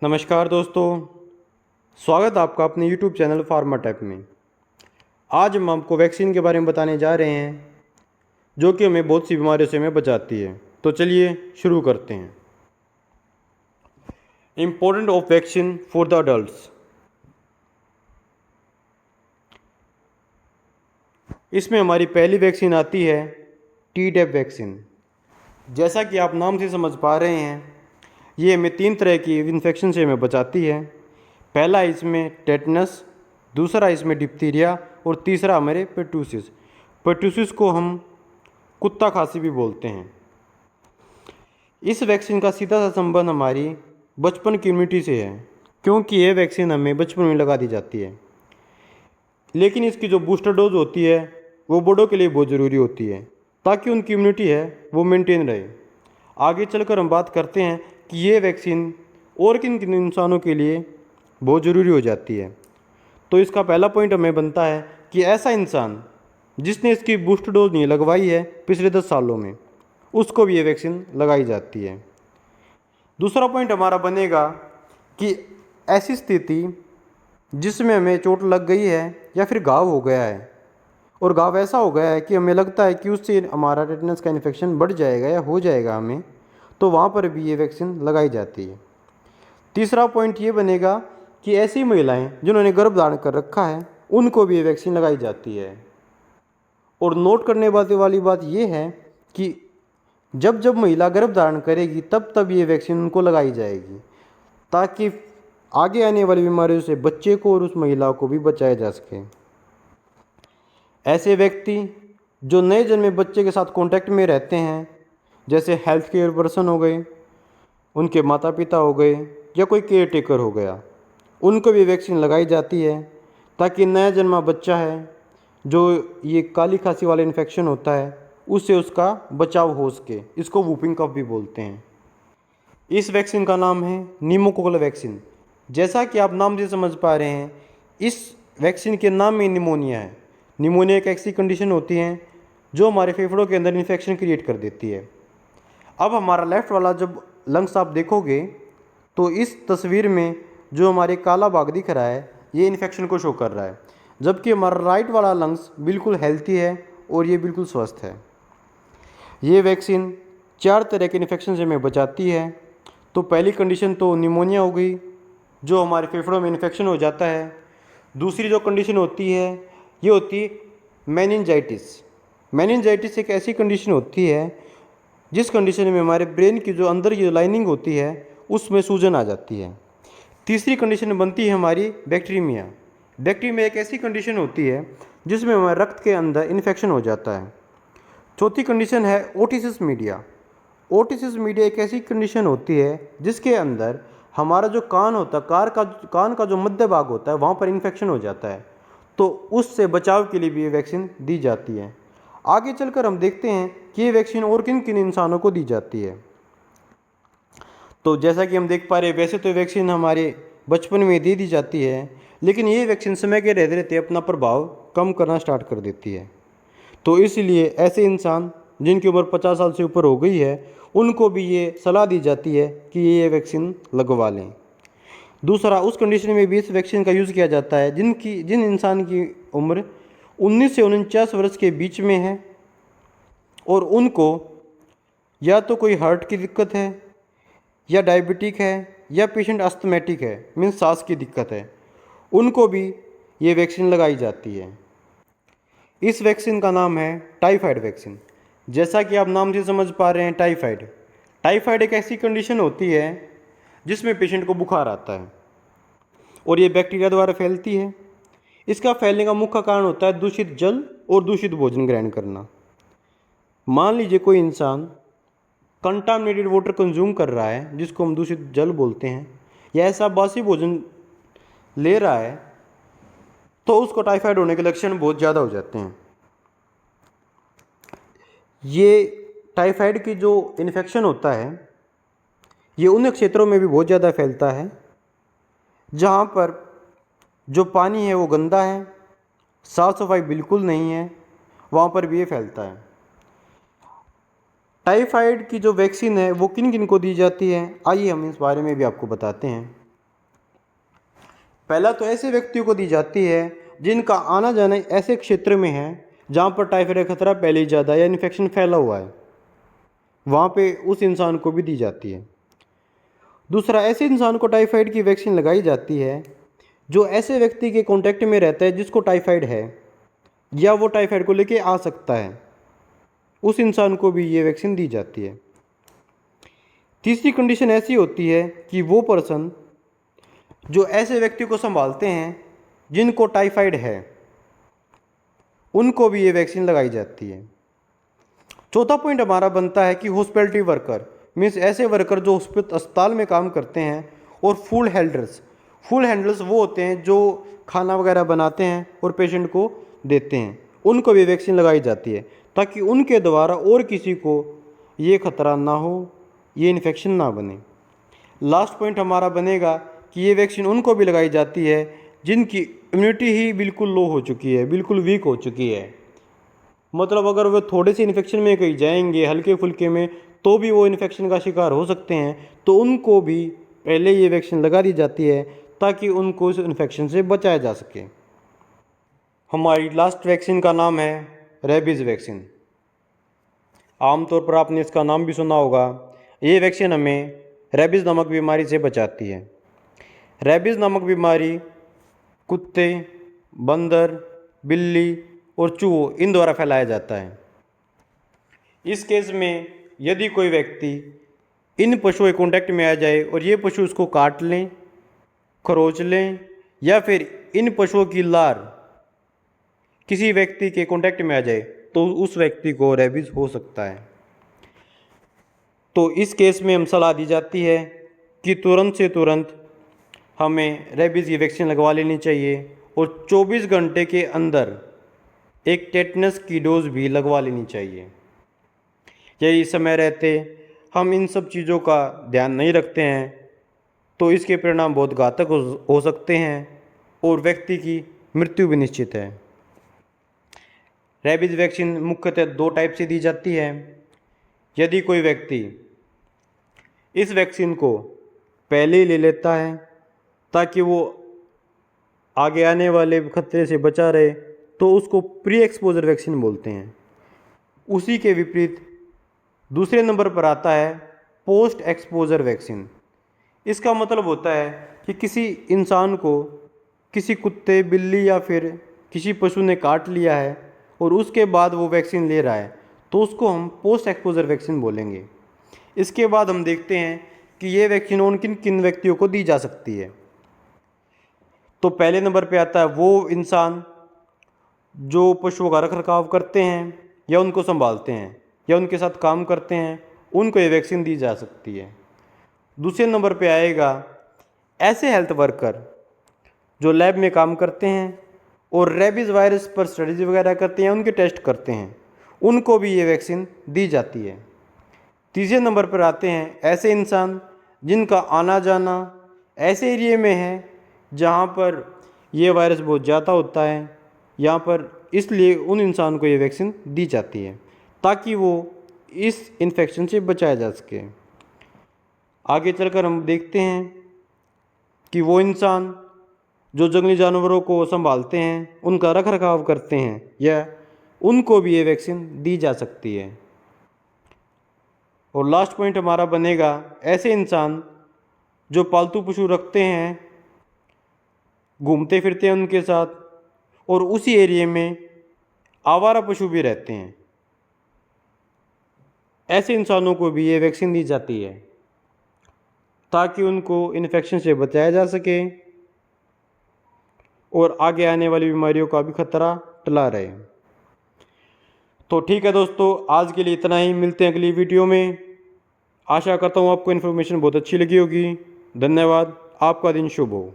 नमस्कार दोस्तों, स्वागत है आपका अपने YouTube चैनल फार्माटेक में। आज हम आपको वैक्सीन के बारे में बताने जा रहे हैं जो कि हमें बहुत सी बीमारियों से हमें बचाती है। तो चलिए शुरू करते हैं। Important of vaccine for the adults. इसमें हमारी पहली वैक्सीन आती है टीडैप वैक्सीन। जैसा कि आप नाम से समझ पा रहे हैं, ये हमें 3 तरह की इन्फेक्शन से हमें बचाती है। पहला इसमें टेटनस, दूसरा इसमें डिप्थीरिया और तीसरा हमारे पेटूसिस। पेटूसिस को हम कुत्ता खांसी भी बोलते हैं। इस वैक्सीन का सीधा सा संबंध हमारी बचपन की इम्यूनिटी से है, क्योंकि ये वैक्सीन हमें बचपन में लगा दी जाती है। लेकिन इसकी जो बूस्टर डोज होती है वो बड़ों के लिए बहुत ज़रूरी होती है, ताकि उनकी इम्यूनिटी है वो मेंटेन रहे। आगे चलकर हम बात करते हैं कि ये वैक्सीन और किन किन इंसानों के लिए बहुत ज़रूरी हो जाती है। तो इसका पहला पॉइंट हमें बनता है कि ऐसा इंसान जिसने इसकी बूस्टर डोज नहीं लगवाई है पिछले 10 सालों में, उसको भी ये वैक्सीन लगाई जाती है। दूसरा पॉइंट हमारा बनेगा कि ऐसी स्थिति जिसमें हमें चोट लग गई है या फिर घाव हो गया है, और घाव ऐसा हो गया है कि हमें लगता है कि उससे हमारा टेटनस का इन्फेक्शन बढ़ जाएगा या हो जाएगा हमें, तो वहाँ पर भी ये वैक्सीन लगाई जाती है। तीसरा पॉइंट ये बनेगा कि ऐसी महिलाएं जिन्होंने गर्भ धारण कर रखा है उनको भी ये वैक्सीन लगाई जाती है। और नोट करने वाली बात ये है कि जब जब महिला गर्भ धारण करेगी तब तब ये वैक्सीन उनको लगाई जाएगी, ताकि आगे आने वाली बीमारियों से बच्चे को और उस महिला को भी बचाया जा सके। ऐसे व्यक्ति जो नए जन्मे बच्चे के साथ कांटेक्ट में रहते हैं, जैसे हेल्थ केयर पर्सन हो गए, उनके माता पिता हो गए या कोई केयर टेकर हो गया, उनको भी वैक्सीन लगाई जाती है, ताकि नया जन्मा बच्चा है जो ये काली खांसी वाला इन्फेक्शन होता है उससे उसका बचाव हो सके। इसको वूपिंग कफ भी बोलते हैं। इस वैक्सीन का नाम है निमोकोकल वैक्सीन। जैसा कि आप नाम से समझ पा रहे हैं, इस वैक्सीन के नाम में निमोनिया है। निमोनिया एक ऐसी कंडीशन होती है जो हमारे फेफड़ों के अंदर इन्फेक्शन क्रिएट कर देती है। अब हमारा लेफ़्ट वाला जब लंग्स आप देखोगे तो इस तस्वीर में जो हमारे काला भाग दिख रहा है ये इन्फेक्शन को शो कर रहा है, जबकि हमारा राइट वाला लंग्स बिल्कुल हेल्थी है और ये बिल्कुल स्वस्थ है। ये वैक्सीन 4 तरह के इन्फेक्शन से हमें बचाती है। तो पहली कंडीशन तो निमोनिया हो गई, जो हमारे फेफड़ों में इन्फेक्शन हो जाता है। दूसरी जो कंडीशन होती है ये होती है मेनिंजाइटिस। मेनिंजाइटिस एक ऐसी कंडीशन होती है जिस कंडीशन में हमारे ब्रेन की जो अंदर की जो लाइनिंग होती है उसमें सूजन आ जाती है। तीसरी कंडीशन बनती है हमारी बैक्टीरिया। बैक्टीरिया एक ऐसी कंडीशन होती है जिसमें हमारे रक्त के अंदर इन्फेक्शन हो जाता है। चौथी कंडीशन है ओटिटिस मीडिया। ओटिटिस मीडिया एक ऐसी कंडीशन होती है जिसके अंदर हमारा जो कान होता है, कान का जो मध्य भाग होता है वहाँ पर इन्फेक्शन हो जाता है, तो उससे बचाव के लिए भी ये वैक्सीन दी जाती है। आगे चलकर हम देखते हैं कि ये वैक्सीन और किन किन इंसानों को दी जाती है। तो जैसा कि हम देख पा रहे हैं, वैसे तो वैक्सीन हमारे बचपन में दे दी जाती है, लेकिन ये वैक्सीन समय के रहते रहते अपना प्रभाव कम करना स्टार्ट कर देती है। तो इसलिए ऐसे इंसान जिनकी उम्र 50 साल से ऊपर हो गई है उनको भी ये सलाह दी जाती है कि ये वैक्सीन लगवा लें। दूसरा, उस कंडीशन में भी इस वैक्सीन का यूज़ किया जाता है जिन इंसान की उम्र 19 से 49 वर्ष के बीच में है और उनको या तो कोई हार्ट की दिक्कत है या डायबिटिक है या पेशेंट अस्थमेटिक है, मीन्स सांस की दिक्कत है, उनको भी ये वैक्सीन लगाई जाती है। इस वैक्सीन का नाम है टाइफाइड वैक्सीन। जैसा कि आप नाम से समझ पा रहे हैं, टाइफाइड एक ऐसी कंडीशन होती है जिसमें पेशेंट को बुखार आता है और ये बैक्टीरिया द्वारा फैलती है। इसका फैलने का मुख्य कारण होता है दूषित जल और दूषित भोजन ग्रहण करना। मान लीजिए कोई इंसान कंटामिनेटेड वाटर कंज्यूम कर रहा है, जिसको हम दूषित जल बोलते हैं, या ऐसा बासी भोजन ले रहा है, तो उसको टाइफाइड होने के लक्षण बहुत ज़्यादा हो जाते हैं। ये टाइफाइड की जो इन्फेक्शन होता है ये उन क्षेत्रों में भी बहुत ज़्यादा फैलता है जहाँ पर जो पानी है वो गंदा है, साफ़ सफाई बिल्कुल नहीं है, वहाँ पर भी ये फैलता है। टाइफाइड की जो वैक्सीन है वो किन किन को दी जाती है, आइए हम इस बारे में भी आपको बताते हैं। पहला तो ऐसे व्यक्तियों को दी जाती है जिनका आना जाना ऐसे क्षेत्र में है जहाँ पर टाइफाइड का खतरा पहले ही ज़्यादा या इन्फेक्शन फैला हुआ है, वहाँ पे उस इंसान को भी दी जाती है। दूसरा, ऐसे इंसान को टाइफाइड की वैक्सीन लगाई जाती है जो ऐसे व्यक्ति के कांटेक्ट में रहता है जिसको टाइफाइड है या वो टाइफाइड को लेके आ सकता है, उस इंसान को भी ये वैक्सीन दी जाती है। तीसरी कंडीशन ऐसी होती है कि वो पर्सन जो ऐसे व्यक्ति को संभालते हैं जिनको टाइफाइड है, उनको भी ये वैक्सीन लगाई जाती है। चौथा पॉइंट हमारा बनता है कि हॉस्पिटलिटी वर्कर मीन्स ऐसे वर्कर जो अस्पताल में काम करते हैं, और फूड हैंडलर्स वो होते हैं जो खाना वगैरह बनाते हैं और पेशेंट को देते हैं, उनको भी वैक्सीन लगाई जाती है ताकि उनके द्वारा और किसी को ये खतरा ना हो, ये इन्फेक्शन ना बने। लास्ट पॉइंट हमारा बनेगा कि ये वैक्सीन उनको भी लगाई जाती है जिनकी इम्यूनिटी ही बिल्कुल लो हो चुकी है, बिल्कुल वीक हो चुकी है। मतलब अगर वो थोड़े से इन्फेक्शन में कहीं जाएंगे हल्के फुल्के में तो भी वो इन्फेक्शन का शिकार हो सकते हैं, तो उनको भी पहले ये वैक्सीन लगा दी जाती है ताकि उनको इस इन्फेक्शन से बचाया जा सके। हमारी लास्ट वैक्सीन का नाम है रेबीज़ वैक्सीन। आमतौर पर आपने इसका नाम भी सुना होगा। ये वैक्सीन हमें रेबीज़ नामक बीमारी से बचाती है। रेबीज़ नामक बीमारी कुत्ते, बंदर, बिल्ली और चूहों इन द्वारा फैलाया जाता है। इस केस में यदि कोई व्यक्ति इन पशुओं के कांटेक्ट में आ जाए और ये पशु उसको काट लें, खरोच लें या फिर इन पशुओं की लार किसी व्यक्ति के कांटेक्ट में आ जाए तो उस व्यक्ति को रेबीज़ हो सकता है। तो इस केस में हम सलाह दी जाती है कि तुरंत से तुरंत हमें रेबीज़ की वैक्सीन लगवा लेनी चाहिए और 24 घंटे के अंदर एक टेटनस की डोज भी लगवा लेनी चाहिए। यही समय रहते हम इन सब चीज़ों का ध्यान नहीं रखते हैं तो इसके परिणाम बहुत घातक हो सकते हैं और व्यक्ति की मृत्यु भी निश्चित है। रेबीज़ वैक्सीन मुख्यतः 2 टाइप से दी जाती है। यदि कोई व्यक्ति इस वैक्सीन को पहले ही ले लेता है ताकि वो आगे आने वाले खतरे से बचा रहे तो उसको प्री एक्सपोजर वैक्सीन बोलते हैं। उसी के विपरीत दूसरे नंबर पर आता है पोस्ट एक्सपोजर वैक्सीन। इसका मतलब होता है कि किसी इंसान को किसी कुत्ते, बिल्ली या फिर किसी पशु ने काट लिया है और उसके बाद वो वैक्सीन ले रहा है तो उसको हम पोस्ट एक्सपोजर वैक्सीन बोलेंगे। इसके बाद हम देखते हैं कि ये वैक्सीन उन किन किन व्यक्तियों को दी जा सकती है। तो पहले नंबर पे आता है वो इंसान जो पशुओं का रख रखाव करते हैं या उनको संभालते हैं या उनके साथ काम करते हैं, उनको ये वैक्सीन दी जा सकती है। दूसरे नंबर पे आएगा ऐसे हेल्थ वर्कर जो लैब में काम करते हैं और रेबीज़ वायरस पर स्टडीज वगैरह करते हैं, उनके टेस्ट करते हैं, उनको भी ये वैक्सीन दी जाती है। तीसरे नंबर पर आते हैं ऐसे इंसान जिनका आना जाना ऐसे एरिए में है जहाँ पर ये वायरस बहुत ज़्यादा होता है यहाँ पर, इसलिए उन इंसान को ये वैक्सीन दी जाती है ताकि वो इस इन्फेक्शन से बचाया जा सके। आगे चलकर हम देखते हैं कि वो इंसान जो जंगली जानवरों को संभालते हैं, उनका रख रखाव करते हैं, या उनको भी ये वैक्सीन दी जा सकती है। और लास्ट पॉइंट हमारा बनेगा ऐसे इंसान जो पालतू पशु रखते हैं, घूमते फिरते हैं उनके साथ और उसी एरिया में आवारा पशु भी रहते हैं, ऐसे इंसानों को भी ये वैक्सीन दी जाती है ताकि उनको इन्फेक्शन से बचाया जा सके और आगे आने वाली बीमारियों का भी खतरा टला रहे। तो ठीक है दोस्तों, आज के लिए इतना ही। मिलते हैं अगली वीडियो में। आशा करता हूँ आपको इन्फॉर्मेशन बहुत अच्छी लगी होगी। धन्यवाद। आपका दिन शुभ हो।